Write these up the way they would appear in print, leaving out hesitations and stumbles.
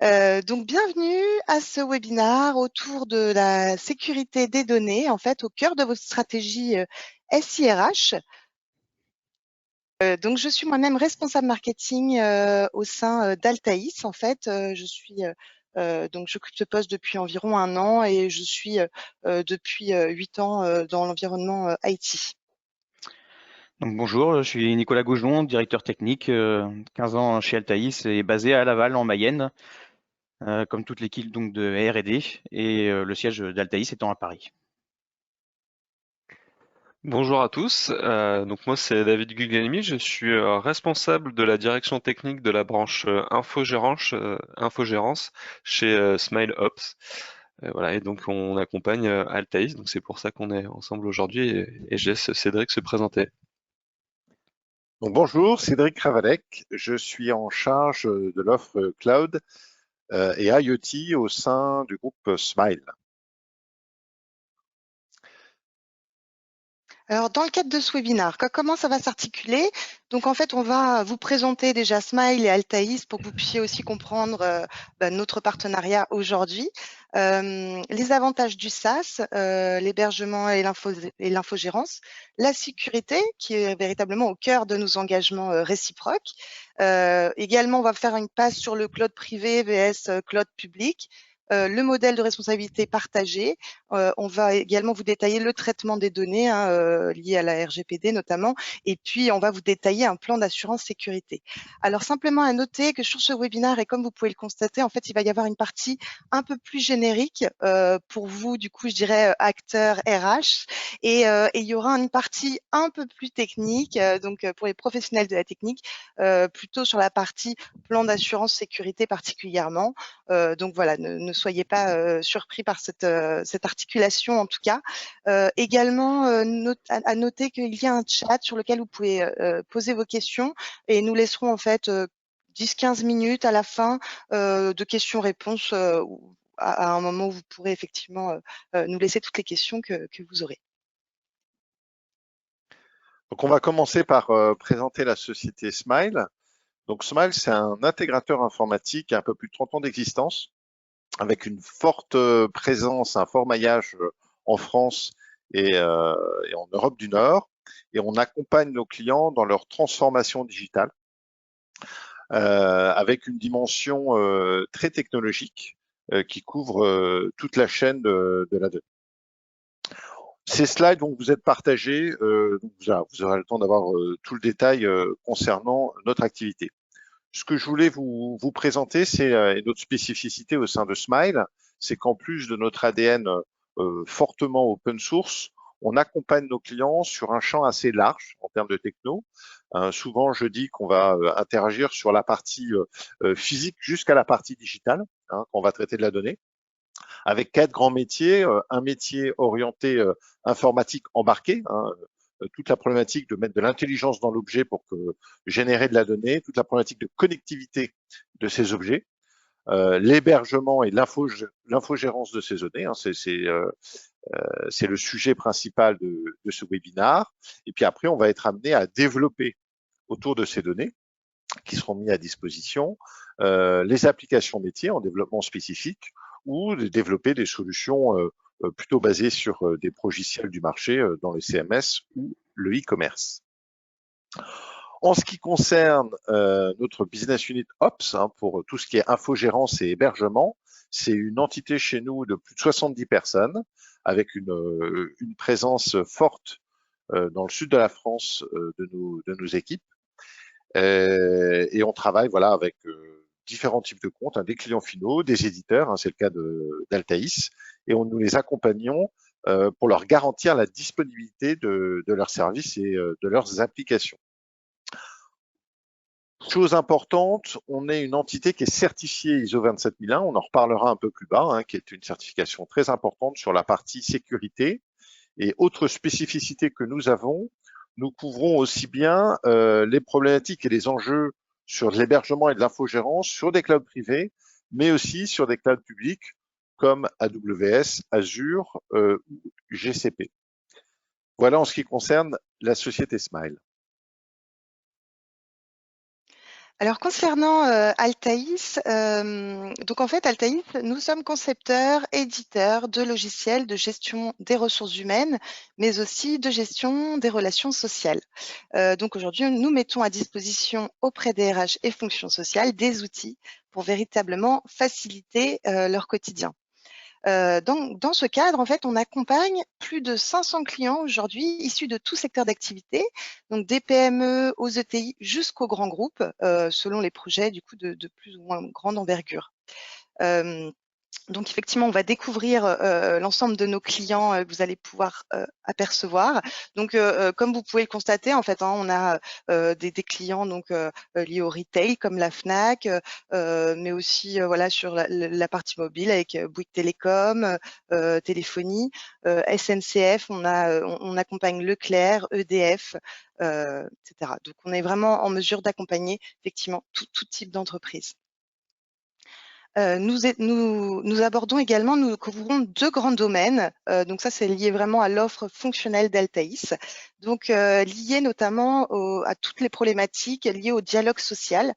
Donc bienvenue à ce webinaire autour de la sécurité des données, en fait, au cœur de votre stratégie SIRH. Donc je suis moi-même responsable marketing au sein d'Altaïs. En fait, donc j'occupe ce poste depuis environ 1 an et je suis depuis 8 ans dans l'environnement IT. Donc bonjour, je suis Nicolas Goujon, directeur technique, 15 ans chez Altaïs et basé à Laval en Mayenne, comme toute l'équipe donc de R&D et le siège d'Altaïs étant à Paris. Bonjour à tous, donc moi c'est David Guglielmi, je suis responsable de la direction technique de la branche infogérance chez SmileOps. Voilà, et donc on accompagne Altaïs, donc c'est pour ça qu'on est ensemble aujourd'hui et je laisse Cédric se présenter. Donc bonjour, Cédric Ravalec, je suis en charge de l'offre Cloud et IoT au sein du groupe Smile. Alors, dans le cadre de ce webinaire, comment ça va s'articuler? Donc, en fait, on va vous présenter déjà Smile et Altaïs pour que vous puissiez aussi comprendre notre partenariat aujourd'hui. Les avantages du SaaS, l'hébergement et l'infogérance, la sécurité qui est véritablement au cœur de nos engagements réciproques. Également, on va faire une passe sur le cloud privé vs cloud public. Le modèle de responsabilité partagée. On va également vous détailler le traitement des données liées à la RGPD notamment, et puis on va vous détailler un plan d'assurance sécurité. Alors simplement à noter que sur ce webinaire, et comme vous pouvez le constater, en fait, il va y avoir une partie un peu plus générique pour vous, du coup, je dirais acteurs RH, et il y aura une partie un peu plus technique, donc pour les professionnels de la technique, plutôt sur la partie plan d'assurance sécurité particulièrement. Donc voilà, ne soyez pas surpris par cette articulation en tout cas. Également, à noter qu'il y a un chat sur lequel vous pouvez poser vos questions et nous laisserons en fait 10-15 minutes à la fin de questions-réponses à un moment où vous pourrez effectivement nous laisser toutes les questions que vous aurez. Donc on va commencer par présenter la société Smile. Donc Smile, c'est un intégrateur informatique à un peu plus de 30 ans d'existence, avec une forte présence, un fort maillage en France et en Europe du Nord. Et on accompagne nos clients dans leur transformation digitale avec une dimension très technologique qui couvre toute la chaîne de la donnée. Ces slides vont vous être partagés, vous aurez le temps d'avoir tout le détail concernant notre activité. Ce que je voulais vous présenter, c'est notre spécificité au sein de Smile, c'est qu'en plus de notre ADN fortement open source, on accompagne nos clients sur un champ assez large en termes de techno. Souvent, je dis qu'on va interagir sur la partie physique jusqu'à la partie digitale, quand on va traiter de la donnée, avec 4 grands métiers. Un métier orienté informatique embarqué, toute la problématique de mettre de l'intelligence dans l'objet pour générer de la donnée, toute la problématique de connectivité de ces objets, l'hébergement et l'infogérance de ces données, c'est le sujet principal de ce webinaire. Et puis après, on va être amené à développer autour de ces données qui seront mis à disposition les applications métiers en développement spécifique ou de développer des solutions plutôt basées sur des logiciels du marché dans le CMS ou le e-commerce. En ce qui concerne notre business unit Ops, pour tout ce qui est infogérance et hébergement, c'est une entité chez nous de plus de 70 personnes avec une présence forte dans le sud de la France de nos équipes. Et on travaille voilà, avec différents types de comptes, des clients finaux, des éditeurs, c'est le cas d'Altaïs, et nous les accompagnons pour leur garantir la disponibilité de leurs services et de leurs applications. Chose importante, on est une entité qui est certifiée ISO 27001, on en reparlera un peu plus bas, qui est une certification très importante sur la partie sécurité. Et autre spécificité que nous avons, nous couvrons aussi bien les problématiques et les enjeux sur l'hébergement et de l'infogérance sur des clouds privés, mais aussi sur des clouds publics comme AWS, Azure ou GCP. Voilà en ce qui concerne la société Smile. Alors concernant Altaïs, donc en fait Altaïs, nous sommes concepteurs, éditeurs de logiciels de gestion des ressources humaines, mais aussi de gestion des relations sociales. Donc aujourd'hui, nous mettons à disposition auprès des RH et fonctions sociales des outils pour véritablement faciliter leur quotidien. Dans ce cadre, en fait, on accompagne plus de 500 clients aujourd'hui issus de tout secteur d'activité, donc des PME aux ETI jusqu'aux grands groupes, selon les projets du coup de plus ou moins grande envergure. Donc effectivement, on va découvrir l'ensemble de nos clients que vous allez pouvoir apercevoir. Donc comme vous pouvez le constater, en fait, on a des clients donc liés au retail comme la Fnac, mais aussi voilà sur la partie mobile avec Bouygues Télécom, téléphonie, SNCF. On accompagne Leclerc, EDF, etc. Donc on est vraiment en mesure d'accompagner effectivement tout type d'entreprise. Nous abordons également, nous couvrons 2 grands domaines. Donc ça, c'est lié vraiment à l'offre fonctionnelle d'Altaïs. Donc lié notamment à toutes les problématiques liées au dialogue social,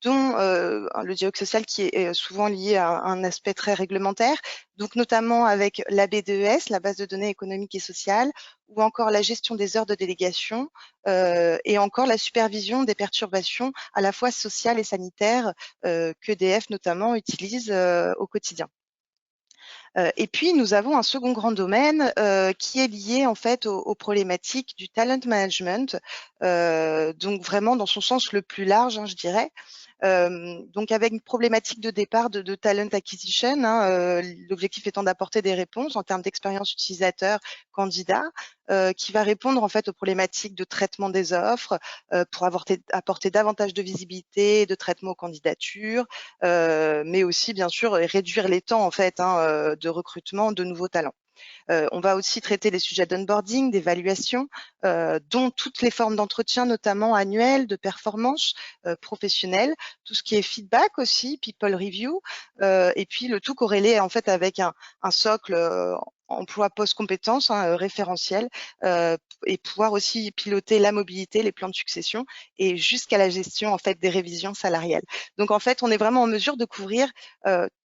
dont le dialogue social qui est souvent lié à un aspect très réglementaire, donc notamment avec la BDES, la base de données économiques et sociales, ou encore la gestion des heures de délégation, et encore la supervision des perturbations à la fois sociales et sanitaires qu'EDF notamment utilise au quotidien. Et puis, nous avons un second grand domaine qui est lié en fait aux problématiques du talent management, donc vraiment dans son sens le plus large, hein, je dirais. Donc avec une problématique de départ de talent acquisition, hein, l'objectif étant d'apporter des réponses en termes d'expérience utilisateur candidat, qui va répondre en fait aux problématiques de traitement des offres pour apporter davantage de visibilité, de traitement aux candidatures, mais aussi bien sûr réduire les temps en fait hein, de recrutement de nouveaux talents. On va aussi traiter les sujets d'onboarding, d'évaluation, dont toutes les formes d'entretien, notamment annuels, de performance professionnelle, tout ce qui est feedback aussi, people review, et puis le tout corrélé en fait avec un socle emploi post-compétences référentiel, et pouvoir aussi piloter la mobilité, les plans de succession et jusqu'à la gestion en fait des révisions salariales. Donc en fait, on est vraiment en mesure de couvrir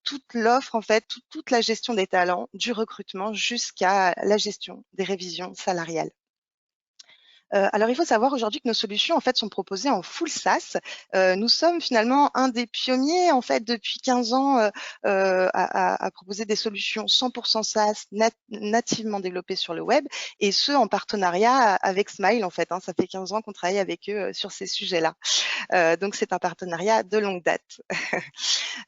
toute l'offre, en fait, toute la gestion des talents, du recrutement jusqu'à la gestion des révisions salariales. Alors, il faut savoir aujourd'hui que nos solutions, en fait, sont proposées en full SaaS. Nous sommes finalement un des pionniers, en fait, depuis 15 ans, à proposer des solutions 100% SaaS nativement développées sur le web, et ce, en partenariat avec Smile, en fait. Hein, ça fait 15 ans qu'on travaille avec eux sur ces sujets-là. Donc, c'est un partenariat de longue date.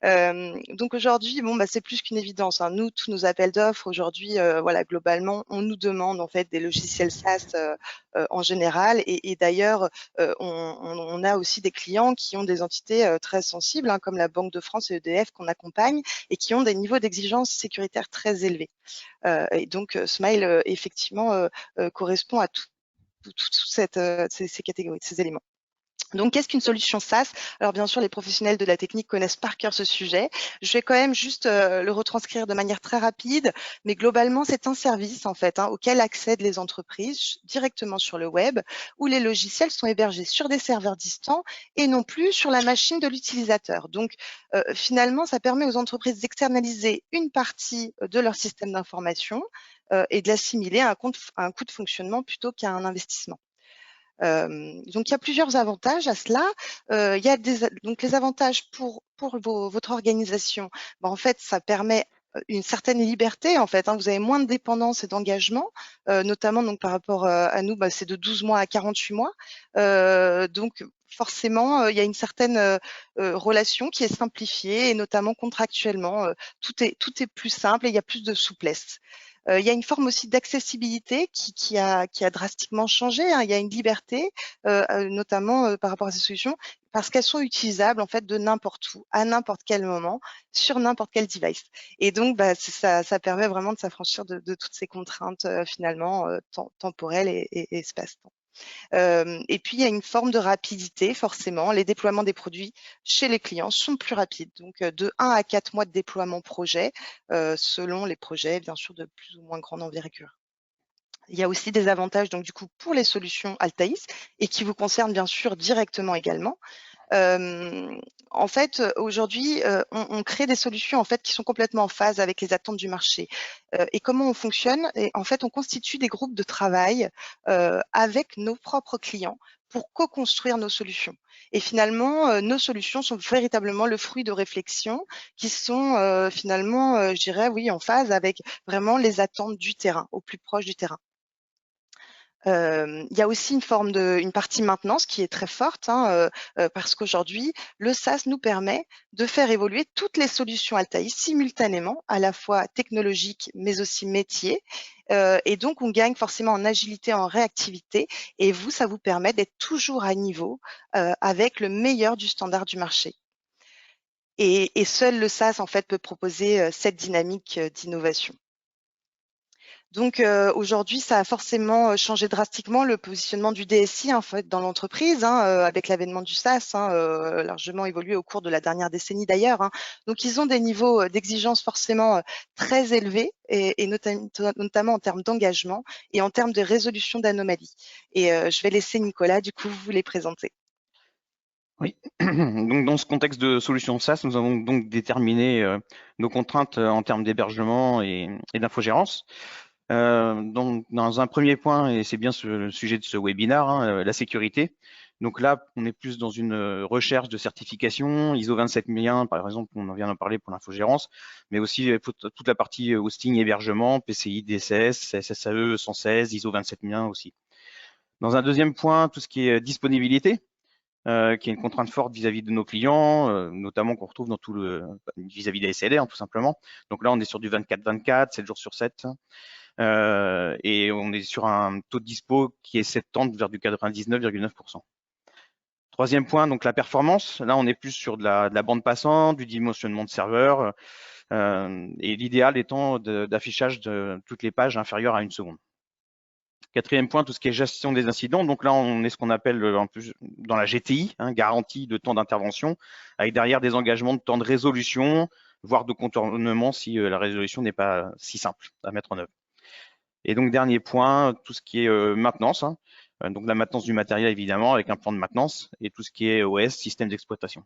Donc aujourd'hui, bon, c'est plus qu'une évidence. Hein. Nous, tous nos appels d'offres aujourd'hui, voilà, globalement, on nous demande en fait des logiciels SaaS en général. Et d'ailleurs, on a aussi des clients qui ont des entités très sensibles, hein, comme la Banque de France et EDF qu'on accompagne, et qui ont des niveaux d'exigence sécuritaire très élevés. Et donc, Smile, effectivement, correspond à toutes ces catégories, ces éléments. Donc, qu'est-ce qu'une solution SaaS? Alors, bien sûr, les professionnels de la technique connaissent par cœur ce sujet. Je vais quand même juste le retranscrire de manière très rapide, mais globalement, c'est un service en fait auquel accèdent les entreprises directement sur le web, où les logiciels sont hébergés sur des serveurs distants et non plus sur la machine de l'utilisateur. Donc, finalement, ça permet aux entreprises d'externaliser une partie de leur système d'information et de l'assimiler à un coût de fonctionnement plutôt qu'à un investissement. Donc, il y a plusieurs avantages à cela. Il y a donc les avantages pour votre organisation. En fait, ça permet une certaine liberté en fait. Hein. Vous avez moins de dépendance et d'engagement, notamment donc par rapport à nous, c'est de 12 mois à 48 mois. Donc forcément, il y a une certaine relation qui est simplifiée et notamment contractuellement, tout est plus simple et il y a plus de souplesse. Il y a une forme aussi d'accessibilité qui a drastiquement changé. Hein. Il y a une liberté, notamment par rapport à ces solutions, parce qu'elles sont utilisables en fait de n'importe où, à n'importe quel moment, sur n'importe quel device. Et donc, ça permet vraiment de s'affranchir de toutes ces contraintes finalement temporelles et espace-temps. Et puis, il y a une forme de rapidité, forcément. Les déploiements des produits chez les clients sont plus rapides. Donc, de 1 à 4 mois de déploiement projet, selon les projets, bien sûr, de plus ou moins grande envergure. Il y a aussi des avantages, donc, du coup, pour les solutions Altaïs et qui vous concernent, bien sûr, directement également. En fait, aujourd'hui, on crée des solutions en fait qui sont complètement en phase avec les attentes du marché. Et comment on fonctionne? Et en fait, on constitue des groupes de travail avec nos propres clients pour co-construire nos solutions. Et finalement, nos solutions sont véritablement le fruit de réflexions qui sont finalement, je dirais, oui, en phase avec vraiment les attentes du terrain, au plus proche du terrain. Il y a aussi une partie maintenance qui est très forte, hein, parce qu'aujourd'hui, le SaaS nous permet de faire évoluer toutes les solutions Altaïs simultanément, à la fois technologiques, mais aussi métiers. Et donc, on gagne forcément en agilité, en réactivité. Et vous, ça vous permet d'être toujours à niveau avec le meilleur du standard du marché. Et seul le SaaS, en fait, peut proposer cette dynamique d'innovation. Donc aujourd'hui, ça a forcément changé drastiquement le positionnement du DSI en fait dans l'entreprise, hein, avec l'avènement du SaaS, hein, largement évolué au cours de la dernière décennie d'ailleurs. Hein. Donc ils ont des niveaux d'exigence forcément très élevés et notamment en termes d'engagement et en termes de résolution d'anomalies. Et je vais laisser Nicolas du coup vous les présenter. Oui, donc dans ce contexte de solution SaaS, nous avons donc déterminé nos contraintes en termes d'hébergement et d'infogérance. Donc, dans un premier point, et c'est bien le sujet de ce webinaire, hein, la sécurité. Donc là, on est plus dans une recherche de certification, ISO 27001, par exemple, on en vient d'en parler pour l'infogérance, mais aussi toute la partie hosting, hébergement, PCI, DSS, SSAE 116, ISO 27001 aussi. Dans un deuxième point, tout ce qui est disponibilité, qui est une contrainte forte vis-à-vis de nos clients, notamment qu'on retrouve dans tout le vis-à-vis des SLA, hein, tout simplement. Donc là, on est sur du 24/24, 7 jours sur 7. Et on est sur un taux de dispo qui est s'étend vers du 99,9%. Troisième point, donc la performance. Là, on est plus sur de la bande passante, du dimensionnement de serveurs, et l'idéal étant d'affichage de toutes les pages inférieures à 1 seconde. Quatrième point, tout ce qui est gestion des incidents. Donc là, on est ce qu'on appelle en plus dans la GTI, hein, garantie de temps d'intervention, avec derrière des engagements de temps de résolution, voire de contournement si la résolution n'est pas si simple à mettre en œuvre. Et donc, dernier point, tout ce qui est maintenance, hein. Donc la maintenance du matériel, évidemment, avec un plan de maintenance, et tout ce qui est OS, système d'exploitation.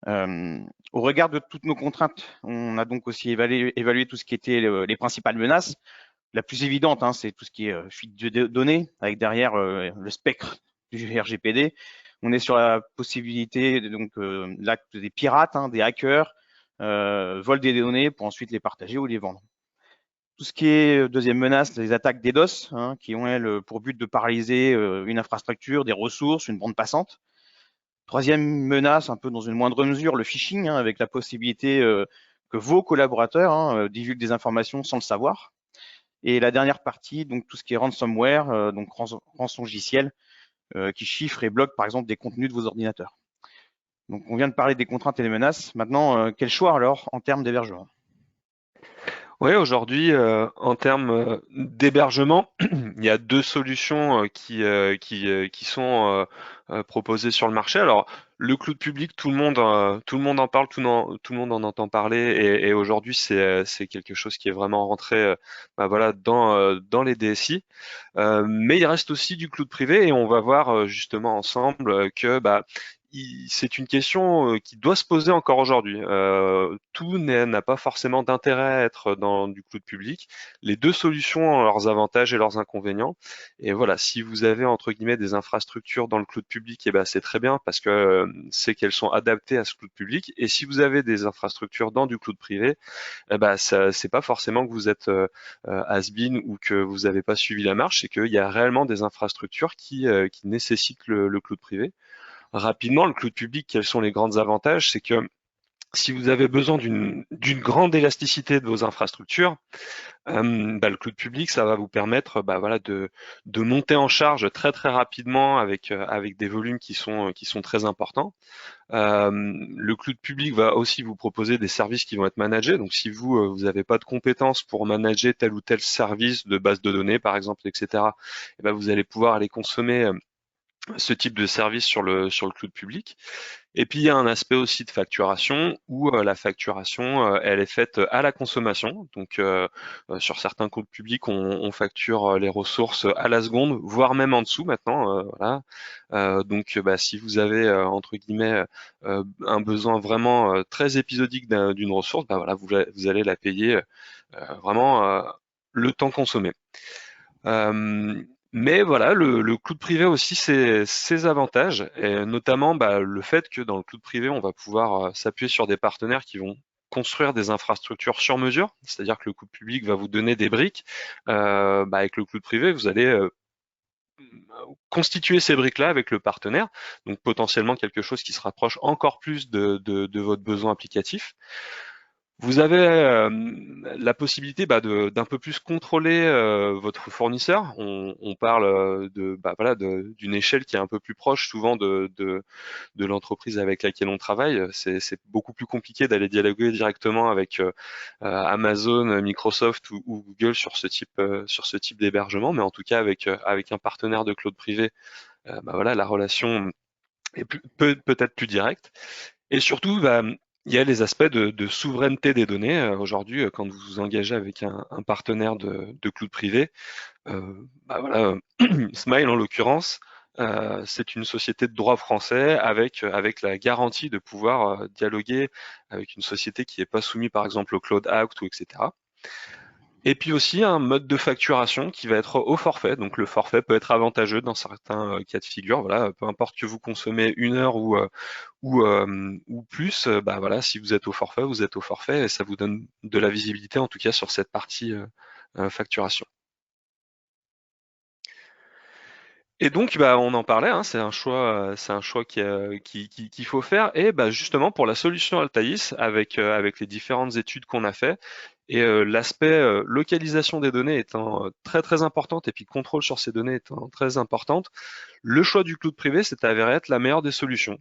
Au regard de toutes nos contraintes, on a donc aussi évalué tout ce qui était les principales menaces. La plus évidente, hein, c'est tout ce qui est fuite de données, avec derrière le spectre du RGPD. On est sur la possibilité, donc l'acte des pirates, hein, des hackers, vol des données pour ensuite les partager ou les vendre. Tout ce qui est deuxième menace, les attaques DDoS, hein, qui ont elles pour but de paralyser une infrastructure, des ressources, une bande passante. Troisième menace, un peu dans une moindre mesure, le phishing, hein, avec la possibilité que vos collaborateurs divulguent des informations sans le savoir. Et la dernière partie, donc tout ce qui est ransomware, donc rançongiciel, qui chiffre et bloque par exemple des contenus de vos ordinateurs. Donc on vient de parler des contraintes et des menaces. Maintenant, quel choix alors en termes d'hébergement ? Oui, aujourd'hui, en termes d'hébergement, il y a deux solutions qui sont proposées sur le marché. Alors, le cloud public, tout le monde en parle, tout le monde en entend parler, et aujourd'hui, c'est quelque chose qui est vraiment rentré, voilà, dans les DSI. Mais il reste aussi du cloud privé, et on va voir justement ensemble que c'est une question qui doit se poser encore aujourd'hui. Tout n'a pas forcément d'intérêt à être dans du cloud public. Les deux solutions ont leurs avantages et leurs inconvénients. Et voilà, si vous avez entre guillemets des infrastructures dans le cloud public, c'est très bien parce que c'est qu'elles sont adaptées à ce cloud public. Et si vous avez des infrastructures dans du cloud privé, c'est pas forcément que vous êtes has-been ou que vous n'avez pas suivi la marche, c'est qu'il y a réellement des infrastructures qui nécessitent le cloud privé. Rapidement, le cloud public, quels sont les grands avantages? C'est que si vous avez besoin d'une grande élasticité de vos infrastructures, le cloud public, ça va vous permettre voilà, de monter en charge très très rapidement avec des volumes qui sont très importants. Le cloud public va aussi vous proposer des services qui vont être managés. Donc si vous n'avez pas de compétences pour manager tel ou tel service de base de données, par exemple, etc., vous allez pouvoir aller consommer ce type de service sur le cloud public. Et puis il y a un aspect aussi de facturation où la facturation elle est faite à la consommation. Donc sur certains clouds publics on facture les ressources à la seconde, voire même en dessous maintenant. Voilà. Donc si vous avez entre guillemets un besoin vraiment très épisodique d'une ressource, bah voilà, vous allez la payer vraiment le temps consommé. Mais voilà, le cloud privé aussi, ses avantages, et notamment le fait que dans le cloud privé, on va pouvoir s'appuyer sur des partenaires qui vont construire des infrastructures sur mesure, c'est-à-dire que le cloud public va vous donner des briques. Avec le cloud privé, vous allez constituer ces briques-là avec le partenaire, donc potentiellement quelque chose qui se rapproche encore plus de votre besoin applicatif. Vous avez la possibilité d'un peu plus contrôler votre fournisseur. On parle d'une échelle qui est un peu plus proche souvent de l'entreprise avec laquelle on travaille. C'est beaucoup plus compliqué d'aller dialoguer directement avec Amazon, Microsoft ou Google sur ce type d'hébergement, mais en tout cas avec un partenaire de cloud privé, la relation est peut-être plus directe. Et surtout, il y a les aspects de souveraineté des données. Aujourd'hui, quand vous vous engagez avec un partenaire de cloud privé, Smile en l'occurrence, c'est une société de droit français avec la garantie de pouvoir dialoguer avec une société qui n'est pas soumise par exemple au Cloud Act ou etc. Et puis aussi un mode de facturation qui va être au forfait. Donc le forfait peut être avantageux dans certains cas de figure. Voilà, peu importe que vous consommez 1 heure ou plus, si vous êtes au forfait, vous êtes au forfait et ça vous donne de la visibilité en tout cas sur cette partie facturation. Et donc, on en parlait, hein, c'est un choix qu'il faut faire. Et justement, pour la solution Altaïs, avec les différentes études qu'on a fait, et l'aspect localisation des données étant très très importante, et puis contrôle sur ces données étant très importante, le choix du cloud privé s'est avéré être la meilleure des solutions.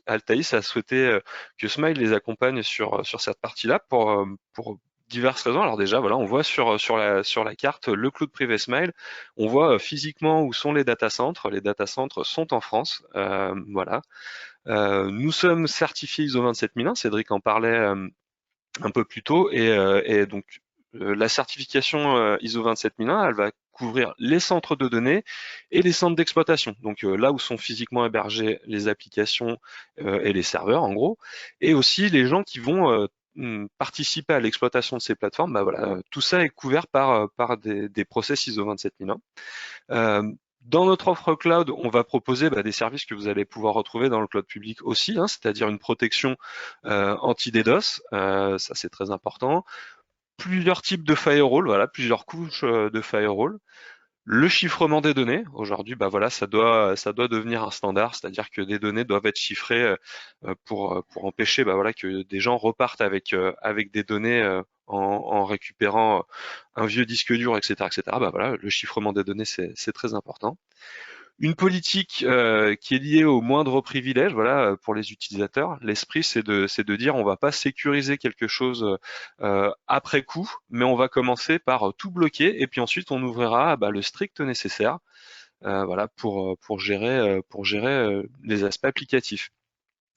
Altaïs a souhaité que Smile les accompagne sur cette partie-là pour diverses raisons. Alors déjà, voilà, on voit sur la carte le cloud privé Smile. On voit physiquement où sont les data centers. Les data centers sont en France. Voilà. Nous sommes certifiés ISO 27001. Cédric en parlait un peu plus tôt. Et donc, la certification ISO 27001, elle va couvrir les centres de données et les centres d'exploitation. Donc là où sont physiquement hébergées les applications et les serveurs, en gros, et aussi les gens qui vont participer à l'exploitation de ces plateformes. Tout ça est couvert par des process ISO 27001. Dans notre offre cloud, on va proposer des services que vous allez pouvoir retrouver dans le cloud public aussi, hein, c'est-à-dire une protection anti-DDoS, ça c'est très important, plusieurs types de firewall, voilà, plusieurs couches de firewall. Le chiffrement des données, aujourd'hui, ça doit devenir un standard, c'est-à-dire que des données doivent être chiffrées pour empêcher que des gens repartent avec des données en récupérant un vieux disque dur, etc., etc. Le chiffrement des données, c'est très important. Une politique qui est liée au moindre privilège, voilà, pour les utilisateurs. L'esprit, c'est de dire, on va pas sécuriser quelque chose après coup, mais on va commencer par tout bloquer et puis ensuite on ouvrira le strict nécessaire, voilà, pour gérer les aspects applicatifs.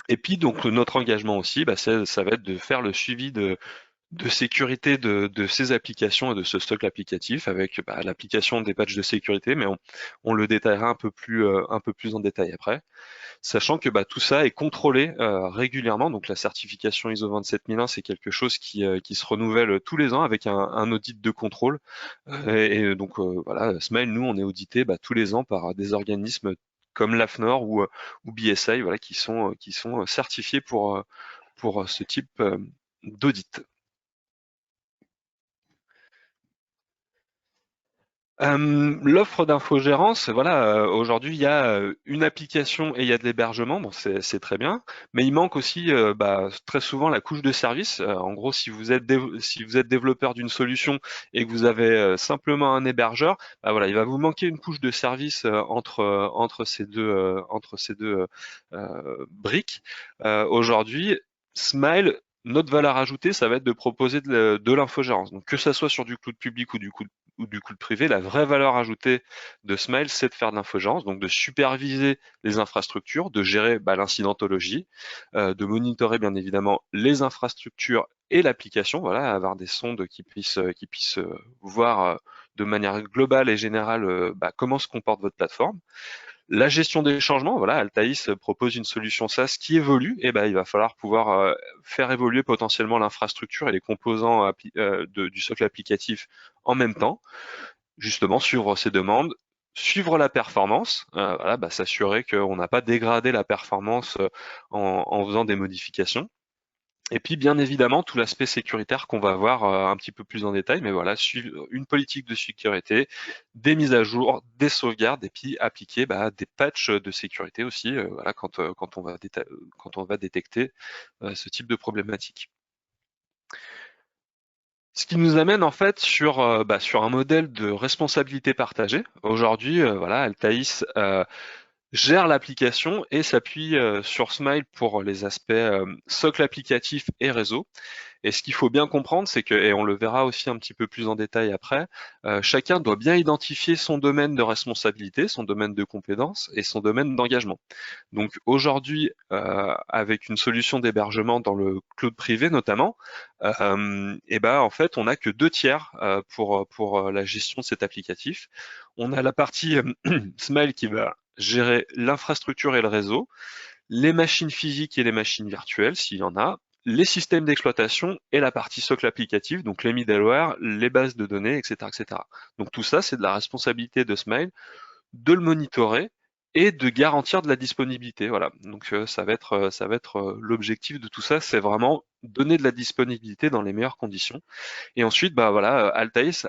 Et puis donc notre engagement aussi, ça va être de faire le suivi de sécurité de ces applications et de ce stock applicatif avec l'application des patchs de sécurité, mais on le détaillera un peu plus en détail après, sachant que tout ça est contrôlé régulièrement. Donc la certification ISO 27001, c'est quelque chose qui se renouvelle tous les ans avec un audit de contrôle. Donc voilà, Smile, nous on est audité tous les ans par des organismes comme l'AFNOR ou BSI, voilà, qui sont certifiés pour ce type d'audit. L'offre d'infogérance, voilà, aujourd'hui il y a une application et il y a de l'hébergement, bon c'est très bien, mais il manque aussi très souvent la couche de service. En gros, si vous êtes développeur d'une solution et que vous avez simplement un hébergeur, voilà, il va vous manquer une couche de service entre ces deux briques. Aujourd'hui, Smile, notre valeur ajoutée, ça va être de proposer de l'infogérance. Donc que ça soit sur du cloud public ou du du cloud privé, la vraie valeur ajoutée de Smile, c'est de faire de l'infogérance, donc de superviser les infrastructures, de gérer l'incidentologie, de monitorer bien évidemment les infrastructures et l'application, voilà, avoir des sondes qui puissent voir de manière globale et générale comment se comporte votre plateforme. La gestion des changements, voilà, Altaïs propose une solution SaaS qui évolue, et il va falloir pouvoir faire évoluer potentiellement l'infrastructure et les composants du socle applicatif en même temps, justement suivre ces demandes, suivre la performance, voilà, s'assurer qu'on n'a pas dégradé la performance en faisant des modifications. Et puis bien évidemment tout l'aspect sécuritaire qu'on va voir un petit peu plus en détail, mais voilà, suivre une politique de sécurité, des mises à jour, des sauvegardes, et puis appliquer des patchs de sécurité aussi, voilà, quand on va détecter ce type de problématique. Ce qui nous amène en fait sur un modèle de responsabilité partagée. Aujourd'hui, voilà, Altaïs gère l'application et s'appuie sur Smile pour les aspects socle applicatif et réseau. Et ce qu'il faut bien comprendre, c'est que, et on le verra aussi un petit peu plus en détail après, chacun doit bien identifier son domaine de responsabilité, son domaine de compétence et son domaine d'engagement. Donc aujourd'hui, avec une solution d'hébergement dans le cloud privé notamment, en fait, on n'a que 2/3 pour la gestion de cet applicatif. On a la partie Smile qui va gérer l'infrastructure et le réseau, les machines physiques et les machines virtuelles, s'il y en a, les systèmes d'exploitation et la partie socle applicatif, donc les middleware, les bases de données, etc., etc. Donc tout ça, c'est de la responsabilité de Smile de le monitorer et de garantir de la disponibilité. Voilà. Donc ça va être l'objectif de tout ça, c'est vraiment donner de la disponibilité dans les meilleures conditions. Et ensuite, Altaïs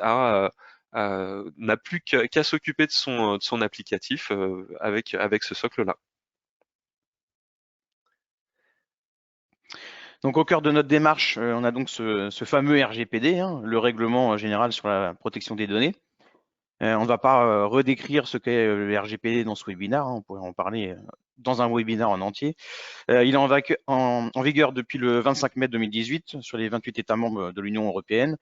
n'a plus qu'à s'occuper de son applicatif avec ce socle-là. Donc au cœur de notre démarche, on a donc ce fameux RGPD, le règlement général sur la protection des données. On ne va pas redécrire ce qu'est le RGPD dans ce webinaire, on pourrait en parler dans un webinaire en entier. Il est en vigueur depuis le 25 mai 2018 sur les 28 États membres de l'Union européenne.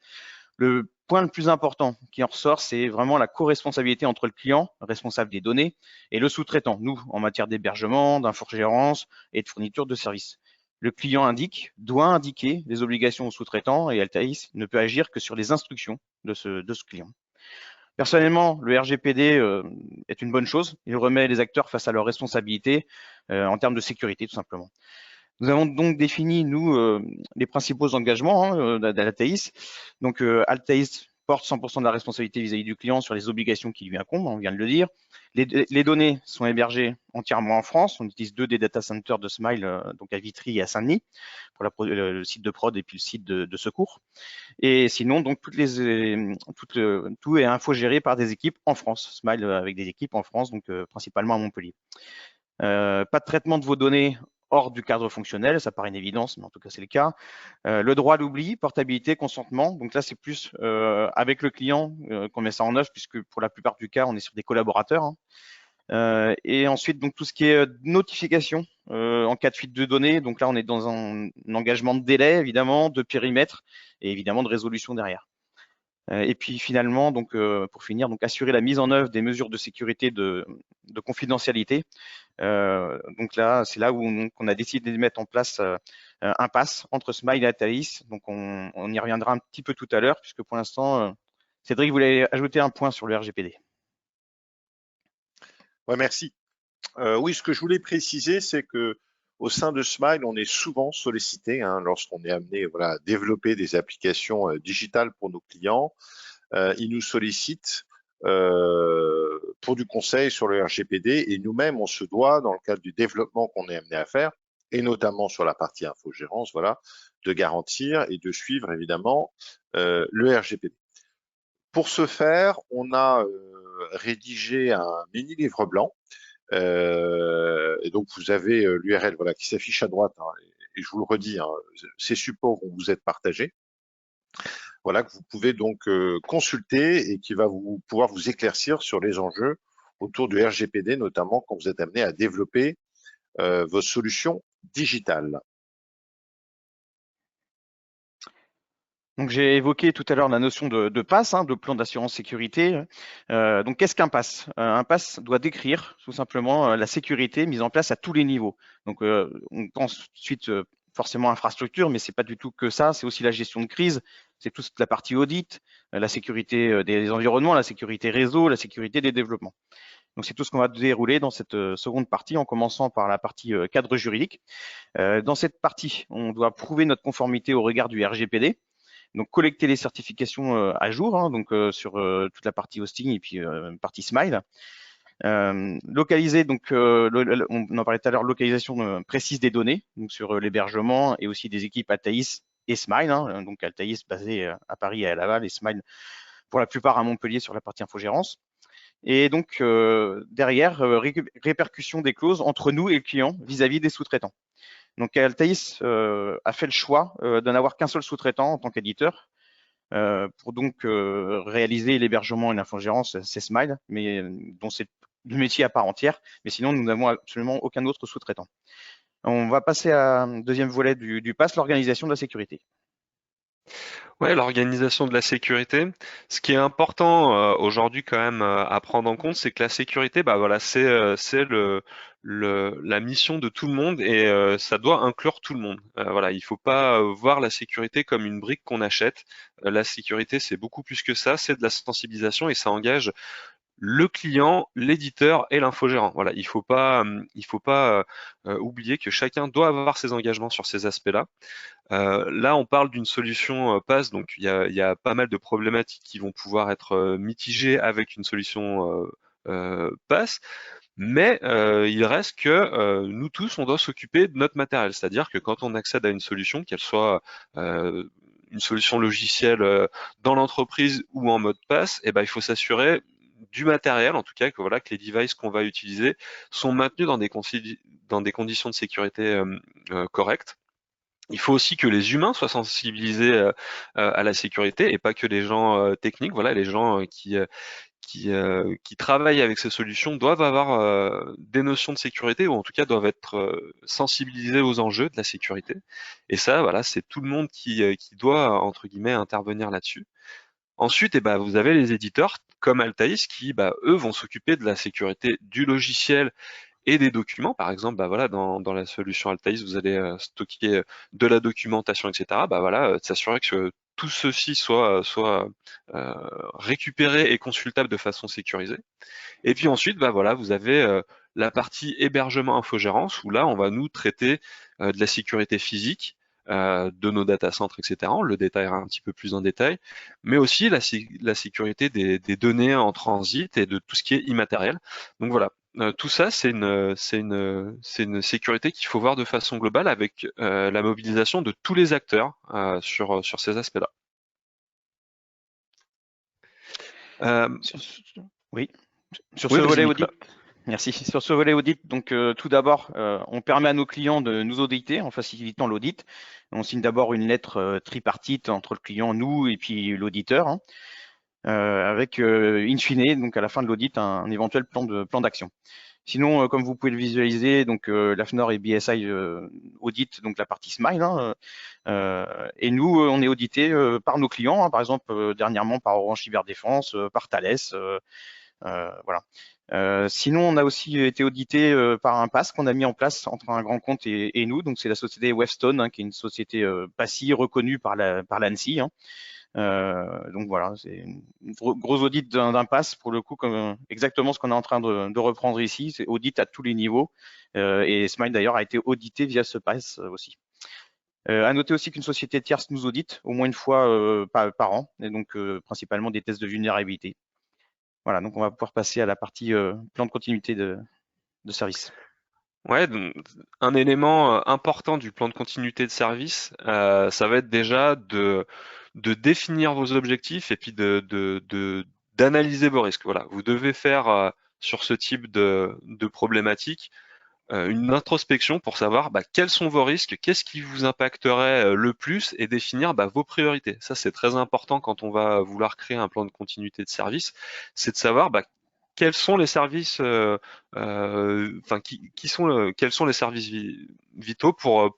Le point le plus important qui en ressort, c'est vraiment la co-responsabilité entre le client, responsable des données, et le sous-traitant, nous, en matière d'hébergement, d'infogérance et de fourniture de services. Le client doit indiquer les obligations au sous-traitant et Altaïs ne peut agir que sur les instructions de ce client. Personnellement, le RGPD est une bonne chose. Il remet les acteurs face à leurs responsabilités en termes de sécurité, tout simplement. Nous avons donc défini, nous, les principaux engagements d'Altaïs. Donc, Altaïs porte 100% de la responsabilité vis-à-vis du client sur les obligations qui lui incombent, on vient de le dire. Les données sont hébergées entièrement en France. On utilise 2 des data centers de Smile, donc à Vitry et à Saint-Denis, pour le site de prod et puis le site de secours. Et sinon, donc tout est infogéré par des équipes en France. Smile avec des équipes en France, donc principalement à Montpellier. Pas de traitement de vos données hors du cadre fonctionnel, ça paraît une évidence, mais en tout cas c'est le cas. Le droit à l'oubli, portabilité, consentement, donc là c'est plus avec le client qu'on met ça en œuvre, puisque pour la plupart du cas on est sur des collaborateurs. Et ensuite donc tout ce qui est notification en cas de fuite de données, donc là on est dans un engagement de délai évidemment, de périmètre et évidemment de résolution derrière. Et puis finalement, donc pour finir, donc assurer la mise en œuvre des mesures de sécurité de confidentialité. Donc là, c'est là où on a décidé de mettre en place un pass entre Smile et Altaïs. Donc on y reviendra un petit peu tout à l'heure, puisque pour l'instant, Cédric voulait ajouter un point sur le RGPD. Ouais, merci. Oui, ce que je voulais préciser, c'est que au sein de Smile, on est souvent sollicité lorsqu'on est amené à développer des applications digitales pour nos clients. Ils nous sollicitent pour du conseil sur le RGPD et nous-mêmes, on se doit, dans le cadre du développement qu'on est amené à faire, et notamment sur la partie infogérance, de garantir et de suivre évidemment le RGPD. Pour ce faire, on a rédigé un mini livre blanc. Et donc vous avez l'URL qui s'affiche à droite, et je vous le redis, ces supports vont vous être partagés, que vous pouvez donc consulter et qui va pouvoir vous éclaircir sur les enjeux autour du RGPD, notamment quand vous êtes amené à développer vos solutions digitales. Donc j'ai évoqué tout à l'heure la notion de PAS, de plan d'assurance sécurité. Donc qu'est-ce qu'un PAS? Un PAS doit décrire tout simplement la sécurité mise en place à tous les niveaux. Donc on pense tout de suite forcément infrastructure, mais c'est pas du tout que ça. C'est aussi la gestion de crise, c'est toute la partie audit, la sécurité des environnements, la sécurité réseau, la sécurité des développements. Donc c'est tout ce qu'on va dérouler dans cette seconde partie, en commençant par la partie cadre juridique. Dans cette partie, on doit prouver notre conformité au regard du RGPD. Donc collecter les certifications à jour, donc sur toute la partie hosting et puis partie Smile. Localiser, donc on en parlait tout à l'heure, localisation précise des données, donc sur l'hébergement et aussi des équipes Altaïs et Smile, donc Altaïs basé à Paris et à Laval et Smile pour la plupart à Montpellier sur la partie infogérance. Et donc derrière, répercussion des clauses entre nous et le client vis-à-vis des sous-traitants. Donc Altaïs a fait le choix de n'avoir qu'un seul sous-traitant en tant qu'éditeur pour donc réaliser l'hébergement et l'infogérance, c'est Smile, mais dont c'est du métier à part entière. Mais sinon, nous n'avons absolument aucun autre sous-traitant. On va passer à un deuxième volet du PAS, l'organisation de la sécurité. Ouais, l'organisation de la sécurité. Ce qui est important aujourd'hui quand même à prendre en compte, c'est que la sécurité, bah voilà, c'est la mission de tout le monde et ça doit inclure tout le monde. Voilà, il faut pas voir la sécurité comme une brique qu'on achète. La sécurité, c'est beaucoup plus que ça, c'est de la sensibilisation et ça engage le client, l'éditeur et l'infogérant. Voilà, il faut pas oublier que chacun doit avoir ses engagements sur ces aspects-là. Là, on parle d'une solution PaaS, donc il y a pas mal de problématiques qui vont pouvoir être mitigées avec une solution PaaS. Mais il reste que nous tous, on doit s'occuper de notre matériel. C'est-à-dire que quand on accède à une solution, qu'elle soit une solution logicielle dans l'entreprise ou en mode PaaS, eh ben, il faut s'assurer du matériel, en tout cas, que voilà, que les devices qu'on va utiliser sont maintenus dans des conditions de sécurité correctes. Il faut aussi que les humains soient sensibilisés à la sécurité et pas que les gens techniques. Voilà, les gens qui travaillent avec ces solutions doivent avoir des notions de sécurité ou en tout cas doivent être sensibilisés aux enjeux de la sécurité. Et ça, voilà, c'est tout le monde qui doit entre guillemets intervenir là-dessus. Ensuite, eh ben, vous avez les éditeurs comme Altaïs qui, bah, eux, vont s'occuper de la sécurité du logiciel et des documents. Par exemple, bah voilà, dans la solution Altaïs, vous allez stocker de la documentation, etc. Bah voilà, s'assurer que tout ceci soit récupéré et consultable de façon sécurisée. Et puis ensuite, bah voilà, vous avez la partie hébergement infogérance où là, on va nous traiter de la sécurité physique, de nos data centers, etc. On le détaillera un petit peu plus en détail, mais aussi la sécurité des données en transit et de tout ce qui est immatériel. Donc voilà, tout ça, c'est une sécurité qu'il faut voir de façon globale avec la mobilisation de tous les acteurs sur ces aspects-là. Oui, sur ce volet audit. Merci. Sur ce volet audit, donc tout d'abord, on permet à nos clients de nous auditer en facilitant l'audit. On signe d'abord une lettre tripartite entre le client, nous et puis l'auditeur, avec in fine, donc à la fin de l'audit, un éventuel plan d'action. Sinon, comme vous pouvez le visualiser, donc l'AFNOR et BSI audit donc la partie Smile, et nous, on est audité par nos clients, par exemple dernièrement par Orange Cyberdéfense, par Thales, voilà. Sinon, on a aussi été audité par un PAS qu'on a mis en place entre un grand compte et nous. Donc, c'est la société Wavestone, qui est une société PASI reconnue par l'ANSI. Donc voilà, c'est une grosse audit d'un PAS pour le coup, comme exactement ce qu'on est en train de reprendre ici. C'est audit à tous les niveaux. Et Smile d'ailleurs a été audité via ce PAS aussi. À noter aussi qu'une société tierce nous audite au moins une fois par an, et donc principalement des tests de vulnérabilité. Voilà, donc on va pouvoir passer à la partie plan de continuité de service. Ouais, donc, un élément important du plan de continuité de service, ça va être déjà de définir vos objectifs et puis d'analyser vos risques. Voilà, vous devez faire sur ce type de problématique une introspection pour savoir quels sont vos risques, qu'est-ce qui vous impacterait le plus et définir vos priorités. Ça, c'est très important quand on va vouloir créer un plan de continuité de service, c'est de savoir quels sont les services, enfin quels sont les services vitaux pour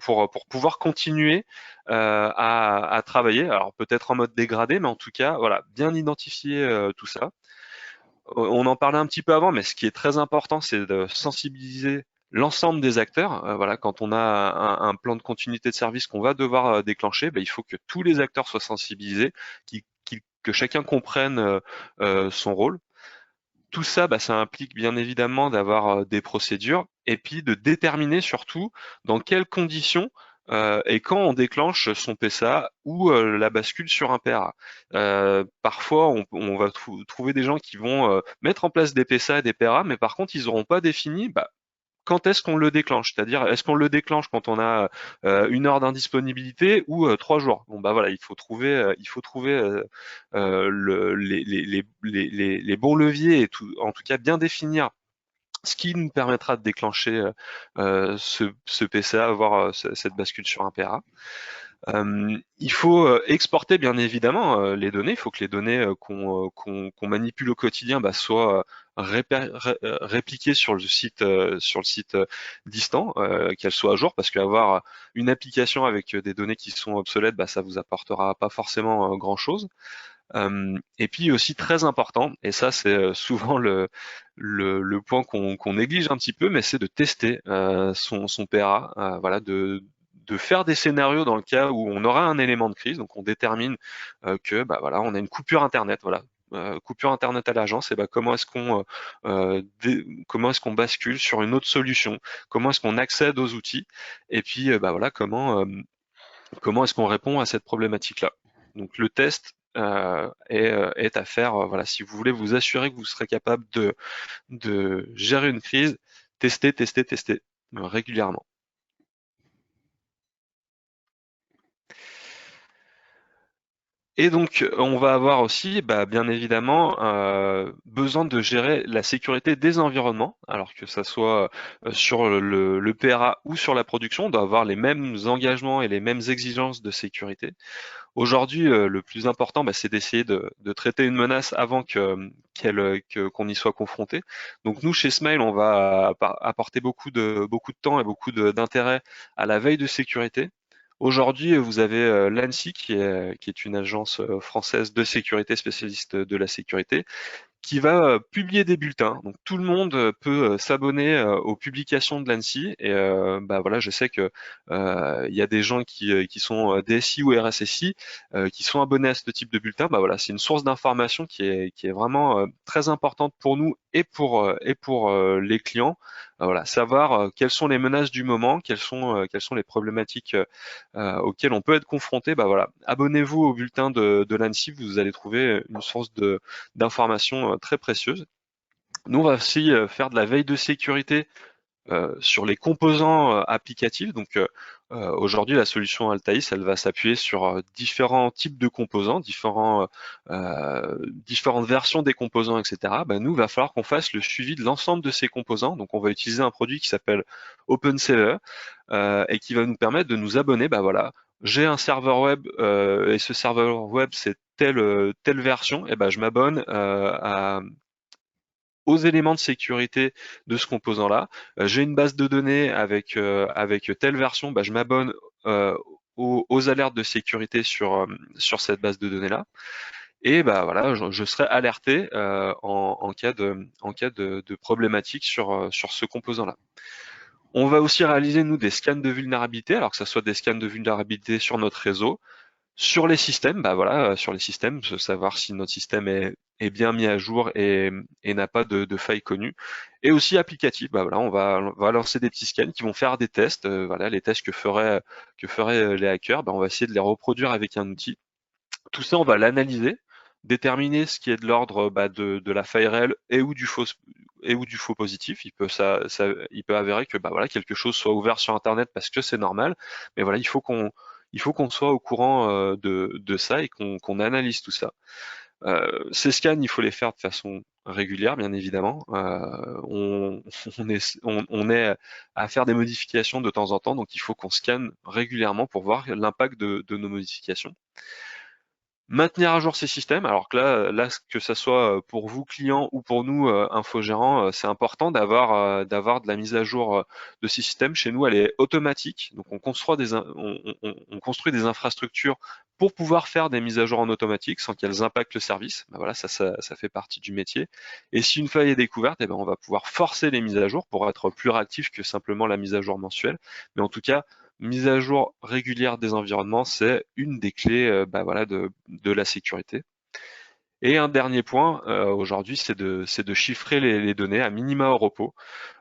pouvoir continuer à travailler. Alors peut-être en mode dégradé, mais en tout cas, voilà, bien identifier tout ça. On en parlait un petit peu avant, mais ce qui est très important, c'est de sensibiliser l'ensemble des acteurs. Voilà, quand on a un plan de continuité de service qu'on va devoir déclencher, il faut que tous les acteurs soient sensibilisés, que chacun comprenne son rôle. Tout ça, ça implique bien évidemment d'avoir des procédures et puis de déterminer surtout dans quelles conditions et quand on déclenche son PSA ou la bascule sur un PRA. Parfois, on va trouver des gens qui vont mettre en place des PSA et des PRA, mais par contre, ils n'auront pas défini quand est-ce qu'on le déclenche? C'est-à-dire, est-ce qu'on le déclenche quand on a 1 heure d'indisponibilité ou 3 jours? Bon, voilà, il faut trouver, les bons leviers et tout, en tout cas bien définir ce qui nous permettra de déclencher ce PCA, avoir cette bascule sur un PRA. Il faut exporter bien évidemment les données. Il faut que les données qu'on manipule au quotidien soient répliquées sur le site distant, qu'elles soient à jour, parce qu'avoir une application avec des données qui sont obsolètes, ça vous apportera pas forcément grand chose. Et puis aussi très important, et ça c'est souvent le point qu'on néglige un petit peu, mais c'est de tester son PRA, voilà, de faire des scénarios dans le cas où on aura un élément de crise. Donc on détermine que voilà, on a une coupure internet, voilà. Coupure internet à l'agence, et comment est-ce qu'on bascule sur une autre solution, comment est-ce qu'on accède aux outils, et puis voilà, comment est-ce qu'on répond à cette problématique-là. Donc le test est à faire, voilà, si vous voulez vous assurer que vous serez capable de gérer une crise, tester régulièrement. Et donc, on va avoir aussi, bien évidemment, besoin de gérer la sécurité des environnements, alors que ça soit sur le PRA ou sur la production, on doit avoir les mêmes engagements et les mêmes exigences de sécurité. Aujourd'hui, le plus important, c'est d'essayer de traiter une menace avant qu'on y soit confronté. Donc nous, chez Smile, on va apporter beaucoup de temps et beaucoup d'intérêt à la veille de sécurité. Aujourd'hui, vous avez l'ANSSI, qui est une agence française de sécurité, spécialiste de la sécurité, qui va publier des bulletins. Donc tout le monde peut s'abonner aux publications de l'ANSSI. Et voilà, je sais que il y a des gens qui sont DSI ou RSSI qui sont abonnés à ce type de bulletin. Voilà, c'est une source d'information qui est vraiment très importante pour nous et pour les clients. Voilà, savoir quelles sont les menaces du moment, quelles sont les problématiques auxquelles on peut être confronté. Voilà, abonnez-vous au bulletin de l'ANSSI, vous allez trouver une source d'informations très précieuses. Nous, on va aussi faire de la veille de sécurité sur les composants applicatifs. Donc aujourd'hui, la solution Altaïs, elle va s'appuyer sur différents types de composants, différentes versions des composants, etc. Nous, il va falloir qu'on fasse le suivi de l'ensemble de ces composants. Donc on va utiliser un produit qui s'appelle OpenCVE et qui va nous permettre de nous abonner. Voilà, j'ai un serveur web et ce serveur web, c'est telle version, et je m'abonne aux éléments de sécurité de ce composant-là. J'ai une base de données avec telle version, je m'abonne aux alertes de sécurité sur cette base de données-là. Et voilà, je serai alerté en cas de problématique sur ce composant-là. On va aussi réaliser, nous, des scans de vulnérabilité, alors que ce soit des scans de vulnérabilité sur notre réseau, sur les systèmes, voilà, sur les systèmes, savoir si notre système est bien mis à jour et n'a pas de failles connues. Et aussi applicatif, voilà, on va lancer des petits scans qui vont faire des tests. Voilà, les tests que feraient les hackers, on va essayer de les reproduire avec un outil. Tout ça, on va l'analyser, déterminer ce qui est de l'ordre de la faille réelle et ou du faux positif. Il peut avérer que voilà, quelque chose soit ouvert sur Internet parce que c'est normal, mais voilà, il faut qu'on soit au courant de ça et qu'on analyse tout ça. Ces scans, il faut les faire de façon régulière, bien évidemment. On est à faire des modifications de temps en temps, donc il faut qu'on scanne régulièrement pour voir l'impact de nos modifications. maintenir à jour ces systèmes. Alors que là, que ça soit pour vous clients ou pour nous infogérants, c'est important d'avoir de la mise à jour de ces systèmes. Chez nous, elle est automatique, donc on construit des infrastructures pour pouvoir faire des mises à jour en automatique sans qu'elles impactent le service. Ben voilà, ça fait partie du métier. Et si une faille est découverte, eh ben on va pouvoir forcer les mises à jour pour être plus réactif que simplement la mise à jour mensuelle. Mais en tout cas, mise à jour régulière des environnements, c'est une des clés voilà, de la sécurité. Et un dernier point aujourd'hui, c'est de chiffrer les données à minima au repos.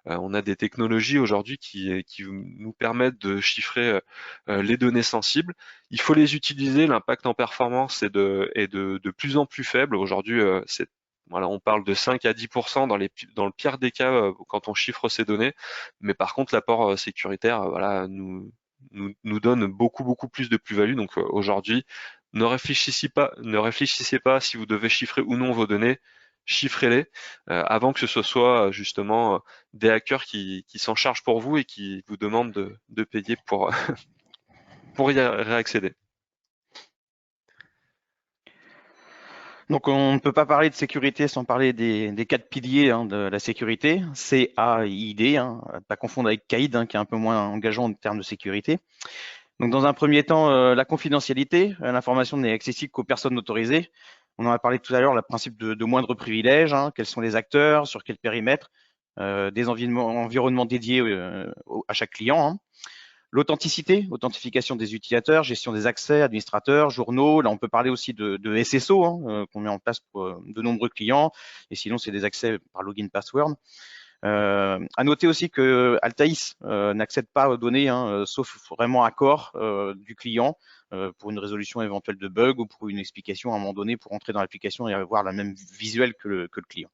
On a des technologies aujourd'hui qui nous permettent de chiffrer les données sensibles. Il faut les utiliser, l'impact en performance est de plus en plus faible. Aujourd'hui, voilà, on parle de 5 à 10% dans le pire des cas quand on chiffre ces données. Mais par contre, l'apport sécuritaire voilà, nous donne beaucoup plus de plus-value. Donc aujourd'hui, ne réfléchissez pas si vous devez chiffrer ou non vos données, chiffrez-les avant que ce soit justement des hackers qui s'en chargent pour vous et qui vous demandent de payer pour, pour y réaccéder. Donc on ne peut pas parler de sécurité sans parler des 4 piliers de la sécurité, CAID, pas confondre avec CAID qui est un peu moins engageant en termes de sécurité. Donc dans un premier temps, la confidentialité, l'information n'est accessible qu'aux personnes autorisées. On en a parlé tout à l'heure, le principe de moindre privilège, quels sont les acteurs, sur quel périmètre, des environnements dédiés à chaque client. L'authenticité, authentification des utilisateurs, gestion des accès, administrateurs, journaux. Là, on peut parler aussi de SSO qu'on met en place pour de nombreux clients. Et sinon, c'est des accès par login password. À noter aussi que Altaïs n'accède pas aux données, sauf vraiment accord du client pour une résolution éventuelle de bug ou pour une explication à un moment donné pour entrer dans l'application et avoir la même visuelle que le client.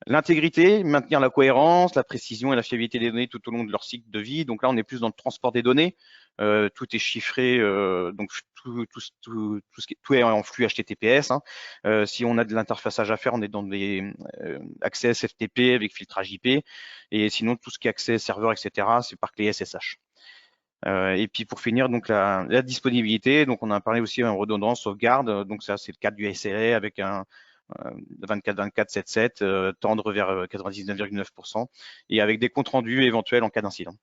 L'intégrité, maintenir la cohérence, la précision et la fiabilité des données tout au long de leur cycle de vie. Donc là, on est plus dans le transport des données. Tout est chiffré, donc tout est en flux HTTPS. Si on a de l'interfaçage à faire, on est dans des accès FTP avec filtrage IP. Et sinon, tout ce qui est accès serveur, etc., c'est par clé SSH. Et puis pour finir, donc la disponibilité. Donc on a parlé aussi en redondance, sauvegarde. Donc ça, c'est le cadre du SLA avec un 24-24-7-7, tendre vers 99,9% et avec des comptes rendus éventuels en cas d'incident.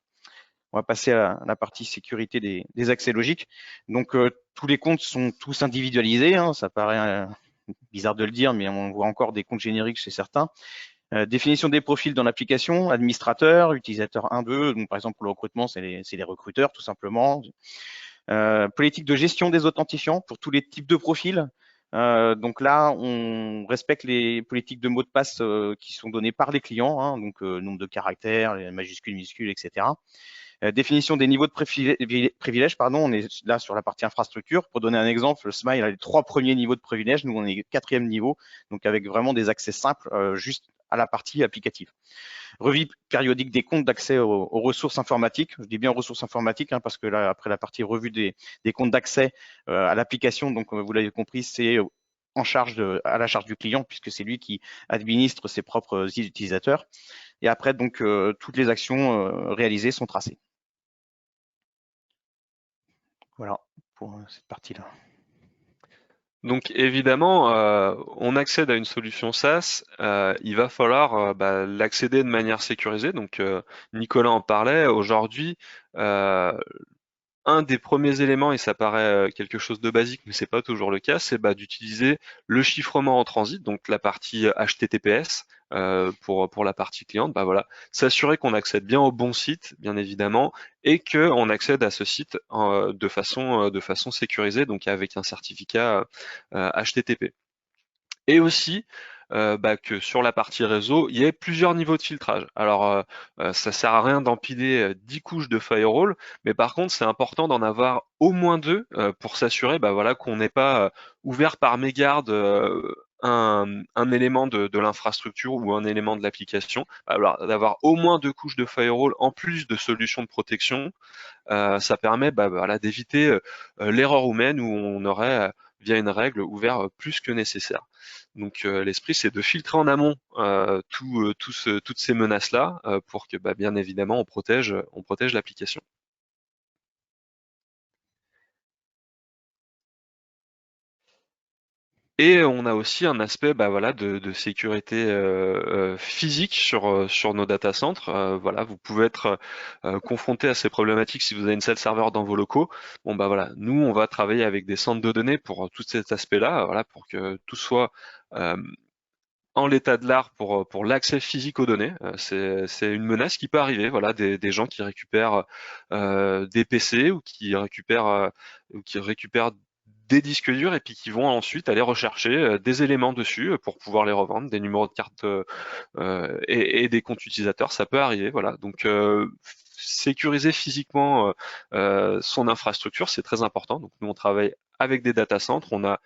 On va passer à la partie sécurité des accès logiques. Donc tous les comptes sont tous individualisés, ça paraît bizarre de le dire, mais on voit encore des comptes génériques chez certains. Définition des profils dans l'application, administrateur, utilisateur 1, 2, donc par exemple pour le recrutement, c'est les recruteurs tout simplement. Politique de gestion des authentifiants pour tous les types de profils. Donc là, on respecte les politiques de mots de passe qui sont données par les clients, donc nombre de caractères, les majuscules, minuscules, etc. Définition des niveaux de privilèges, on est là sur la partie infrastructure. Pour donner un exemple, le Smile a les 3 premiers niveaux de privilèges, nous on est 4e niveau, donc avec vraiment des accès simples juste à la partie applicative. Revue périodique des comptes d'accès aux ressources informatiques. Je dis bien ressources informatiques parce que là, après la partie revue des comptes d'accès à l'application, donc vous l'avez compris, c'est à la charge du client puisque c'est lui qui administre ses propres utilisateurs. Et après, donc, toutes les actions réalisées sont tracées. Voilà pour cette partie-là. Donc évidemment, on accède à une solution SaaS, il va falloir l'accéder de manière sécurisée. Donc Nicolas en parlait, aujourd'hui, un des premiers éléments, et ça paraît quelque chose de basique, mais c'est pas toujours le cas, c'est d'utiliser le chiffrement en transit, donc la partie HTTPS pour la partie cliente. Voilà, s'assurer qu'on accède bien au bon site, bien évidemment, et que on accède à ce site de façon sécurisée, donc avec un certificat HTTP. Et aussi que sur la partie réseau, il y ait plusieurs niveaux de filtrage. Alors, ça sert à rien d'empiler 10 couches de firewall, mais par contre, c'est important d'en avoir au moins 2 pour s'assurer voilà, qu'on n'ait pas ouvert par mégarde un élément de l'infrastructure ou un élément de l'application. Alors, d'avoir au moins 2 couches de firewall en plus de solutions de protection, ça permet voilà, d'éviter l'erreur humaine où on aurait via une règle ouvert plus que nécessaire. Donc l'esprit, c'est de filtrer en amont toutes ces menaces-là pour que bien évidemment on protège l'application. Et on a aussi un aspect voilà, de sécurité physique sur nos data centers. Voilà, vous pouvez être confronté à ces problématiques si vous avez une salle serveur dans vos locaux. Bon bah voilà, nous on va travailler avec des centres de données pour tout cet aspect-là, voilà, pour que tout soit en l'état de l'art pour l'accès physique aux données. C'est une menace qui peut arriver, voilà, des gens qui récupèrent des PC ou qui récupèrent des disques durs et puis qui vont ensuite aller rechercher des éléments dessus pour pouvoir les revendre, des numéros de carte et des comptes utilisateurs, ça peut arriver, voilà. Donc sécuriser physiquement son infrastructure, c'est très important. Donc nous on travaille avec des data centers, on a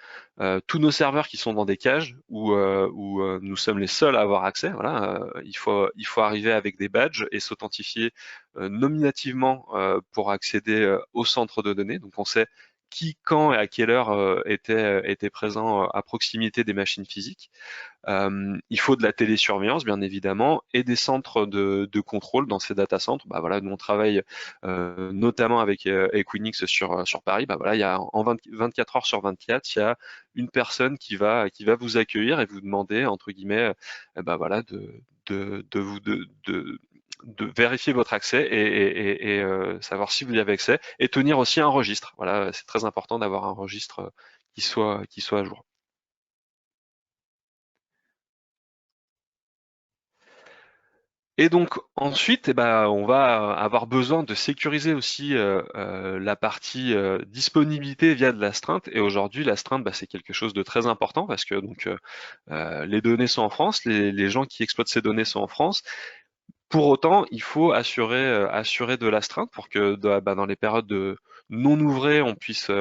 tous nos serveurs qui sont dans des cages où nous sommes les seuls à avoir accès. Voilà, il faut arriver avec des badges et s'authentifier nominativement pour accéder au centre de données. Donc on sait qui, quand et à quelle heure était présent à proximité des machines physiques. Il faut de la télésurveillance, bien évidemment, et des centres de contrôle dans ces data centers. Bah voilà, nous on travaille notamment avec Equinix sur Paris. Bah voilà, il y a en 24 heures sur 24, il y a une personne qui va vous accueillir et vous demander entre guillemets, bah voilà, de vérifier votre accès et savoir si vous y avez accès et tenir aussi un registre. Voilà, c'est très important d'avoir un registre qui soit à jour. Et donc ensuite, eh ben, on va avoir besoin de sécuriser aussi la partie disponibilité via de l'astreinte. Et aujourd'hui, l'astreinte, bah, c'est quelque chose de très important parce que donc les données sont en France, les gens qui exploitent ces données sont en France. Pour autant, il faut assurer de l'astreinte pour que dans les périodes de non ouvrées, on puisse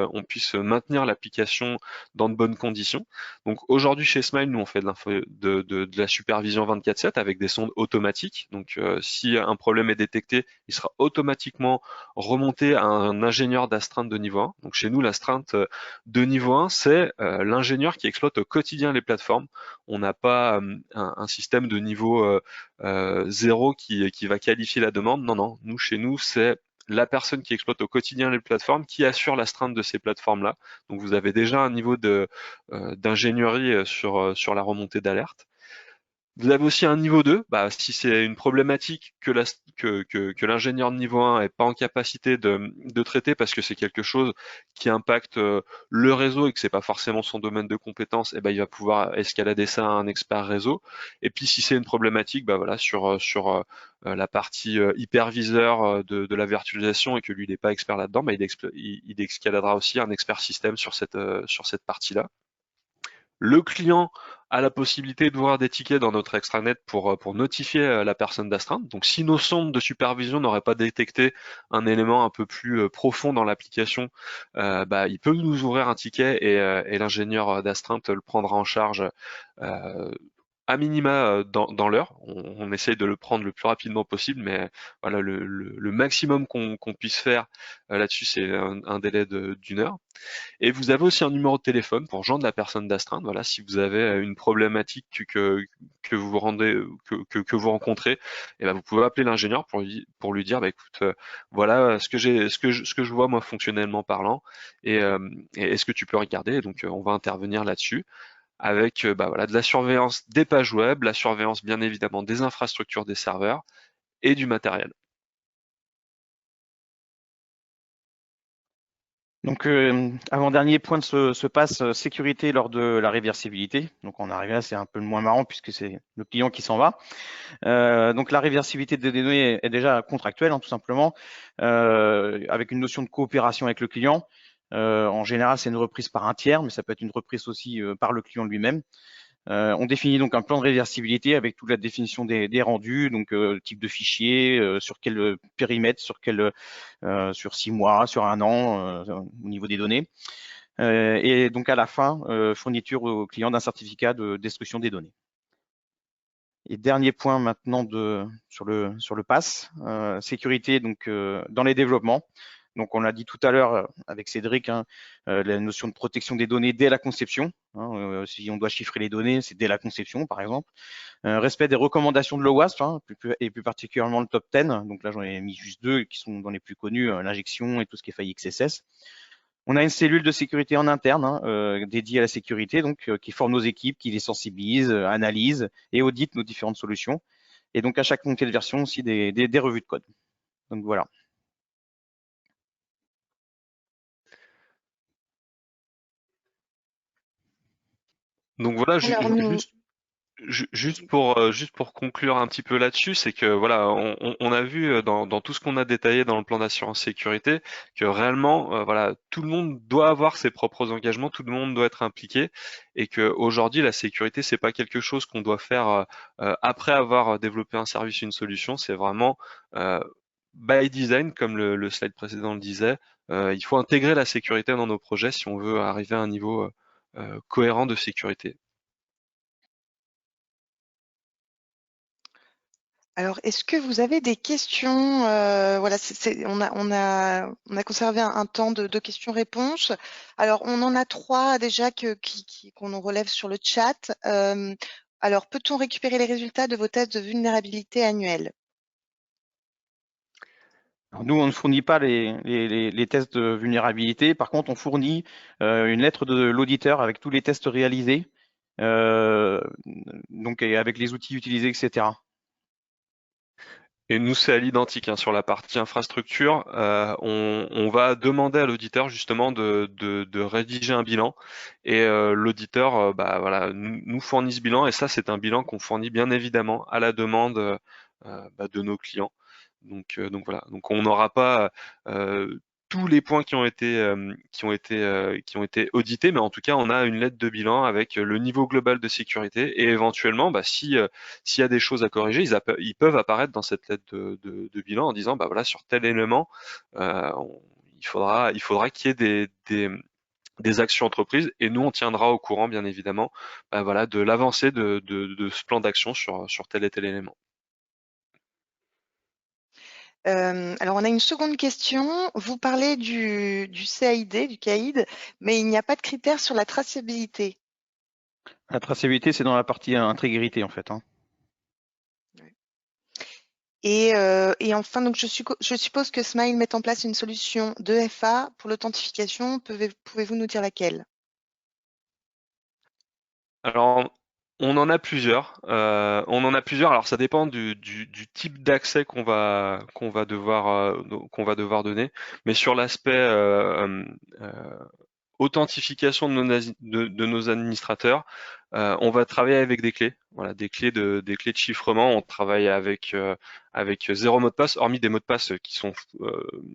maintenir l'application dans de bonnes conditions. Donc aujourd'hui chez Smile, nous on fait de la supervision 24/7 avec des sondes automatiques. Donc si un problème est détecté, il sera automatiquement remonté à un ingénieur d'astreinte de niveau 1. Donc chez nous, l'astreinte de niveau 1, c'est l'ingénieur qui exploite au quotidien les plateformes. On n'a pas un système de niveau 0 qui va qualifier la demande. Non, non, nous, chez nous, c'est la personne qui exploite au quotidien les plateformes qui assure l'astreinte de ces plateformes-là. Donc vous avez déjà un niveau d'ingénierie sur la remontée d'alerte. Vous avez aussi un niveau 2, bah, si c'est une problématique que l'ingénieur de niveau 1 n'est pas en capacité de traiter parce que c'est quelque chose qui impacte le réseau et que c'est pas forcément son domaine de compétence, et ben il va pouvoir escalader ça à un expert réseau. Et puis si c'est une problématique, bah voilà, sur la partie hyperviseur de la virtualisation et que lui n'est pas expert là-dedans, bah, il escaladera aussi un expert système sur cette partie-là. Le client a la possibilité d'ouvrir des tickets dans notre extranet pour notifier la personne d'astreinte. Donc si nos sondes de supervision n'auraient pas détecté un élément un peu plus profond dans l'application, bah, il peut nous ouvrir un ticket et l'ingénieur d'astreinte le prendra en charge à minima dans l'heure. On essaye de le prendre le plus rapidement possible, mais voilà, le maximum qu'on puisse faire là-dessus, c'est un délai d'une heure. Et vous avez aussi un numéro de téléphone pour joindre la personne d'astreinte. Voilà, si vous avez une problématique que vous vous rencontrez, et ben vous pouvez appeler l'ingénieur pour lui dire, bah écoute, voilà ce que je vois moi fonctionnellement parlant, et est-ce que tu peux regarder? Donc on va intervenir là-dessus avec bah voilà, de la surveillance des pages web, la surveillance bien évidemment des infrastructures des serveurs et du matériel. Donc, avant-dernier point de ce pass sécurité lors de la réversibilité. Donc, on arrive là, c'est un peu le moins marrant puisque c'est le client qui s'en va. Donc, la réversibilité des données est déjà contractuelle, hein, tout simplement, avec une notion de coopération avec le client. En général, c'est une reprise par un tiers, mais ça peut être une reprise aussi par le client lui-même. On définit donc un plan de réversibilité avec toute la définition des rendus, donc type de fichier, sur quel périmètre, sur 6 mois, sur 1 an, au niveau des données. Et donc à la fin, fourniture au client d'un certificat de destruction des données. Et dernier point maintenant sur le pass, sécurité donc dans les développements. Donc on l'a dit tout à l'heure avec Cédric, hein, la notion de protection des données dès la conception. Hein, si on doit chiffrer les données, c'est dès la conception par exemple. Respect des recommandations de l'OWASP, hein, et plus particulièrement le top 10. Donc là j'en ai mis juste 2 qui sont dans les plus connus, l'injection et tout ce qui est faille XSS. On a une cellule de sécurité en interne dédiée à la sécurité, donc qui forme nos équipes, qui les sensibilise, analyse et audite nos différentes solutions. Et donc à chaque montée de version aussi des revues de code. Donc voilà. Donc voilà, Alors, juste pour conclure un petit peu là-dessus, c'est que voilà, on a vu dans tout ce qu'on a détaillé dans le plan d'assurance sécurité que réellement, voilà, tout le monde doit avoir ses propres engagements, tout le monde doit être impliqué, et que aujourd'hui la sécurité c'est pas quelque chose qu'on doit faire après avoir développé un service, une solution, c'est vraiment by design, comme le slide précédent le disait. Il faut intégrer la sécurité dans nos projets si on veut arriver à un niveau cohérent de sécurité. Alors, est-ce que vous avez des questions? Voilà, on a conservé un temps de questions-réponses. Alors, on en a 3 déjà qu'on relève sur le chat. Alors, peut-on récupérer les résultats de vos tests de vulnérabilité annuels? Alors, nous, on ne fournit pas les tests de vulnérabilité. Par contre, on fournit une lettre de l'auditeur avec tous les tests réalisés, donc et avec les outils utilisés, etc. Et nous, c'est à l'identique hein, sur la partie infrastructure. On va demander à l'auditeur justement de rédiger un bilan et l'auditeur bah, voilà, nous fournit ce bilan et ça, c'est un bilan qu'on fournit bien évidemment à la demande bah, de nos clients. Donc voilà, donc on n'aura pas tous les points qui ont été audités, mais en tout cas, on a une lettre de bilan avec le niveau global de sécurité et éventuellement, bah, s'il y a des choses à corriger, ils peuvent apparaître dans cette lettre de bilan en disant, bah voilà, sur tel élément, il faudra qu'il y ait des actions entreprises et nous on tiendra au courant bien évidemment bah, voilà, de l'avancée de ce plan d'action sur tel et tel élément. Alors, on a une seconde question. Vous parlez du CAID, du CAID, mais il n'y a pas de critères sur la traçabilité. La traçabilité, c'est dans la partie intégrité en fait. Et enfin, donc je suppose que Smile met en place une solution d'EFA pour l'authentification. Pouvez-vous nous dire laquelle? Alors, on en a plusieurs. Alors, ça dépend du type d'accès qu'on va devoir donner. Mais sur l'aspect authentification de nos administrateurs, on va travailler avec des clés. Voilà, des clés de chiffrement. On travaille avec zéro mot de passe, hormis des mots de passe qui sont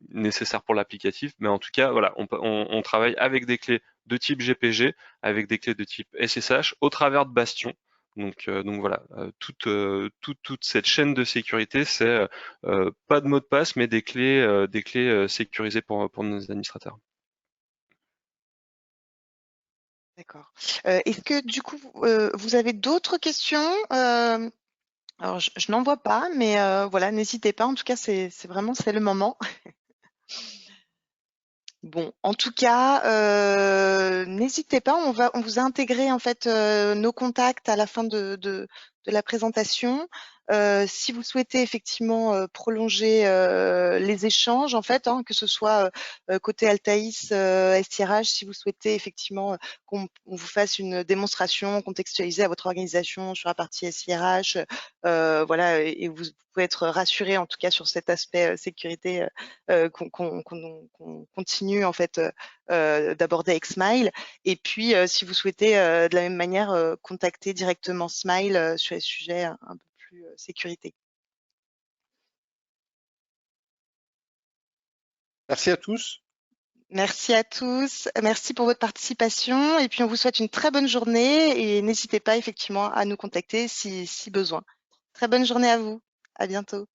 nécessaires pour l'applicatif. Mais en tout cas, voilà, on travaille avec des clés de type GPG, avec des clés de type SSH, au travers de Bastion. Donc voilà, toute cette chaîne de sécurité, c'est pas de mot de passe, mais des clés sécurisées pour nos administrateurs. D'accord. Est-ce que du coup, vous avez d'autres questions? Alors, je n'en vois pas, mais voilà, n'hésitez pas. En tout cas, c'est le moment. Bon, en tout cas, n'hésitez pas. On vous a intégré en fait nos contacts à la fin de la présentation. Si vous souhaitez effectivement prolonger les échanges, en fait, hein, que ce soit côté Altaïs, SIRH, si vous souhaitez effectivement qu'on vous fasse une démonstration contextualisée à votre organisation sur la partie SIRH, voilà, et vous pouvez être rassuré en tout cas sur cet aspect sécurité qu'on continue en fait d'aborder avec Smile. Et puis, si vous souhaitez de la même manière contacter directement Smile sur les sujets un peu plus sécurité. Merci à tous. Merci à tous. Merci pour votre participation. Et puis, on vous souhaite une très bonne journée et n'hésitez pas effectivement à nous contacter si besoin. Très bonne journée à vous. À bientôt.